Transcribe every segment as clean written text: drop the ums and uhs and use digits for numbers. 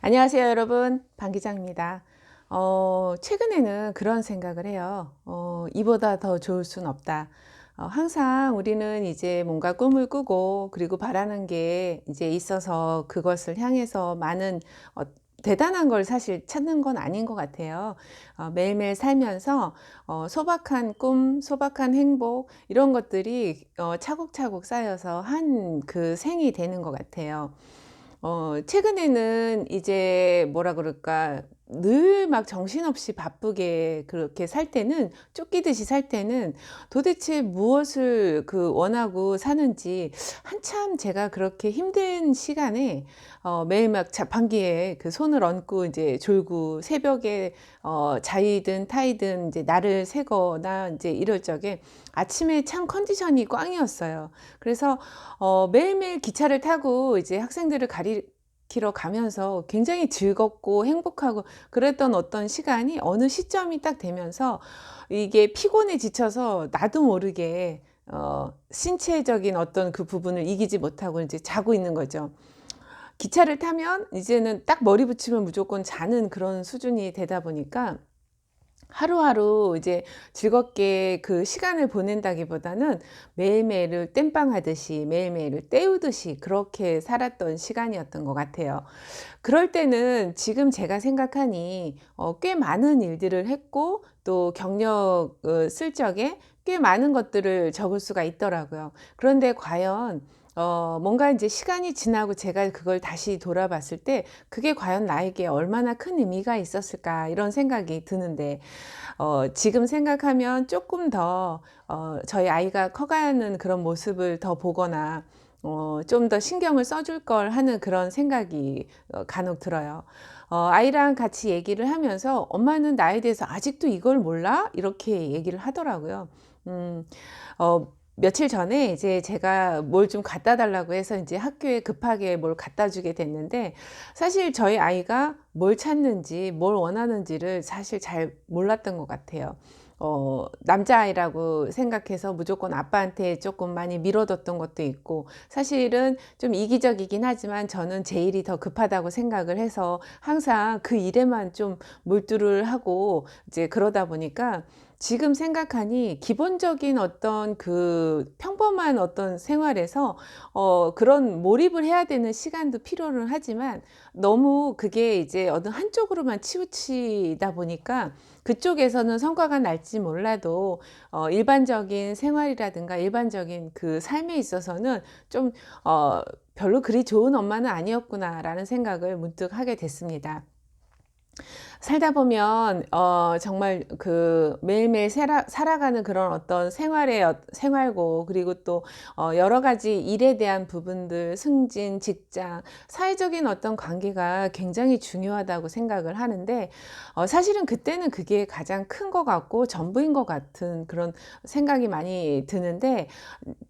안녕하세요, 여러분. 방 기자입니다. 최근에는 그런 생각을 해요. 이보다 더 좋을 순 없다. 항상 우리는 이제 뭔가 꿈을 꾸고 그리고 바라는 게 이제 있어서 그것을 향해서 많은 어, 대단한 걸 사실 찾는 건 아닌 것 같아요. 매일매일 살면서 소박한 꿈, 소박한 행복 이런 것들이 차곡차곡 쌓여서 한 그 생이 되는 것 같아요. 최근에는 이제 뭐라 그럴까, 늘 막 정신없이 바쁘게 그렇게 살 때는, 쫓기듯이 살 때는 도대체 무엇을 원하고 사는지, 한참 제가 그렇게 힘든 시간에 매일 막 자판기에 그 손을 얹고 이제 졸고, 새벽에 자이든 타이든 이제 날을 새거나 이제 이럴 적에 아침에 참 컨디션이 꽝이었어요. 그래서 매일매일 기차를 타고 이제 학생들을 가리키러 가면서 굉장히 즐겁고 행복하고 그랬던 어떤 시간이 어느 시점이 딱 되면서 이게 피곤에 지쳐서 나도 모르게 신체적인 어떤 그 부분을 이기지 못하고 이제 자고 있는 거죠. 기차를 타면 이제는 딱 머리 붙이면 무조건 자는 그런 수준이 되다 보니까 하루하루 이제 즐겁게 그 시간을 보낸다기보다는 매일매일을 땜빵하듯이 매일매일을 때우듯이 그렇게 살았던 시간이었던 것 같아요. 그럴 때는 지금 제가 생각하니 꽤 많은 일들을 했고 또 경력을 쓸 적에 꽤 많은 것들을 적을 수가 있더라고요. 그런데 과연 뭔가 이제 시간이 지나고 제가 그걸 다시 돌아봤을 때 그게 과연 나에게 얼마나 큰 의미가 있었을까 이런 생각이 드는데, 지금 생각하면 조금 더 저희 아이가 커가는 그런 모습을 더 보거나 좀 더 신경을 써줄 걸 하는 그런 생각이 간혹 들어요. 아이랑 같이 얘기를 하면서 "엄마는 나에 대해서 아직도 이걸 몰라?" 이렇게 얘기를 하더라고요. 음, 며칠 전에 이제 제가 뭘 좀 갖다 달라고 해서 이제 학교에 급하게 뭘 갖다 주게 됐는데, 사실 저희 아이가 뭘 찾는지 뭘 원하는지를 사실 잘 몰랐던 것 같아요. 남자아이라고 생각해서 무조건 아빠한테 조금 많이 미뤄뒀던 것도 있고, 사실은 좀 이기적이긴 하지만 저는 제 일이 더 급하다고 생각을 해서 항상 그 일에만 좀 몰두를 하고 이제 그러다 보니까, 지금 생각하니 기본적인 어떤 그 평범한 어떤 생활에서 그런 몰입을 해야 되는 시간도 필요는 하지만, 너무 그게 이제 어느 한쪽으로만 치우치다 보니까 그쪽에서는 성과가 날지 몰라도 일반적인 생활이라든가 일반적인 그 삶에 있어서는 좀 어 '별로 그리 좋은 엄마는 아니었구나.'라는 생각을 문득 하게 됐습니다. 살다 보면 정말 그 매일매일 살아가는 그런 어떤 생활의 생활고, 그리고 또 여러 가지 일에 대한 부분들, 승진, 직장, 사회적인 어떤 관계가 굉장히 중요하다고 생각을 하는데, 사실은 그때는 그게 가장 큰 것 같고 전부인 것 같은 그런 생각이 많이 드는데,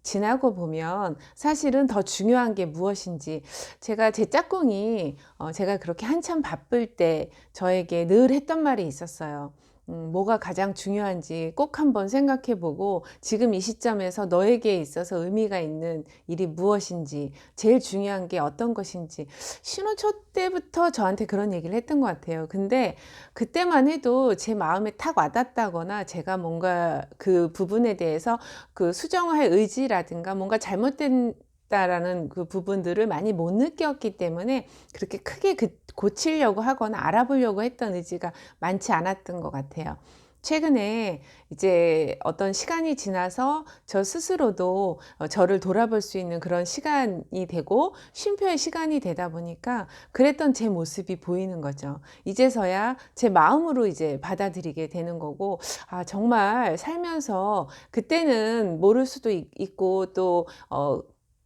지나고 보면 사실은 더 중요한 게 무엇인지, 제가 제 짝꿍이 제가 그렇게 한참 바쁠 때 저에게 늘 했던 말이 있었어요. 뭐가 가장 중요한지 꼭 한번 생각해 보고 지금 이 시점에서 너에게 있어서 의미가 있는 일이 무엇인지, 제일 중요한 게 어떤 것인지. 신혼초 때부터 저한테 그런 얘기를 했던 것 같아요. 근데 그때만 해도 제 마음에 탁 와닿다거나 제가 뭔가 그 부분에 대해서 그 수정할 의지라든가 뭔가 잘못된다라는 그 부분들을 많이 못 느꼈기 때문에 그렇게 크게 고치려고 하거나 알아보려고 했던 의지가 많지 않았던 것 같아요. 최근에 이제 어떤 시간이 지나서 저 스스로도 저를 돌아볼 수 있는 그런 시간이 되고 쉼표의 시간이 되다 보니까 그랬던 제 모습이 보이는 거죠. 이제서야 제 마음으로 이제 받아들이게 되는 거고, 아, 정말 살면서 그때는 모를 수도 있고 또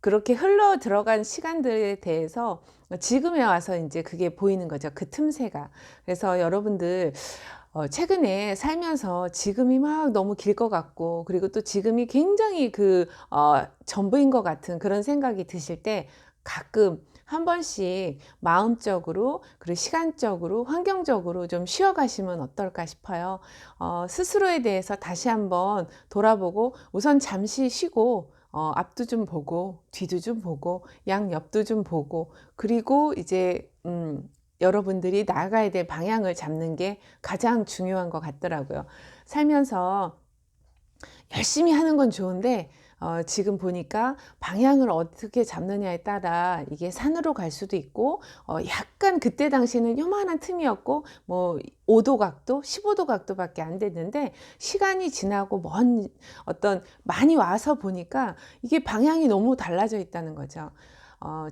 그렇게 흘러 들어간 시간들에 대해서 지금에 와서 이제 그게 보이는 거죠. 그 틈새가. 그래서 여러분들 최근에 살면서 지금이 막 너무 길 것 같고, 그리고 또 지금이 굉장히 전부인 것 같은 그런 생각이 드실 때 가끔 한 번씩 마음적으로 그리고 시간적으로 환경적으로 좀 쉬어 가시면 어떨까 싶어요. 스스로에 대해서 다시 한번 돌아보고, 우선 잠시 쉬고 앞도 좀 보고 뒤도 좀 보고 양옆도 좀 보고, 그리고 이제 여러분들이 나아가야 될 방향을 잡는 게 가장 중요한 것 같더라고요. 살면서 열심히 하는 건 좋은데 지금 보니까 방향을 어떻게 잡느냐에 따라 이게 산으로 갈 수도 있고 약간 그때 당시에는 요만한 틈이었고 뭐 5도 각도, 15도 각도밖에 안 됐는데 시간이 지나고 먼 어떤 많이 와서 보니까 이게 방향이 너무 달라져 있다는 거죠.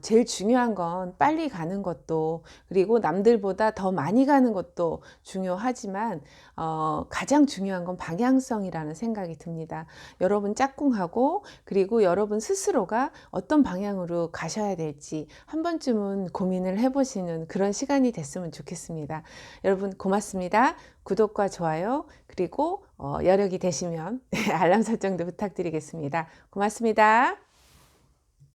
제일 중요한 건 빨리 가는 것도 그리고 남들보다 더 많이 가는 것도 중요하지만 가장 중요한 건 방향성이라는 생각이 듭니다. 여러분 짝꿍하고 그리고 여러분 스스로가 어떤 방향으로 가셔야 될지 한 번쯤은 고민을 해보시는 그런 시간이 됐으면 좋겠습니다. 여러분 고맙습니다. 구독과 좋아요 그리고 여력이 되시면 알람 설정도 부탁드리겠습니다. 고맙습니다.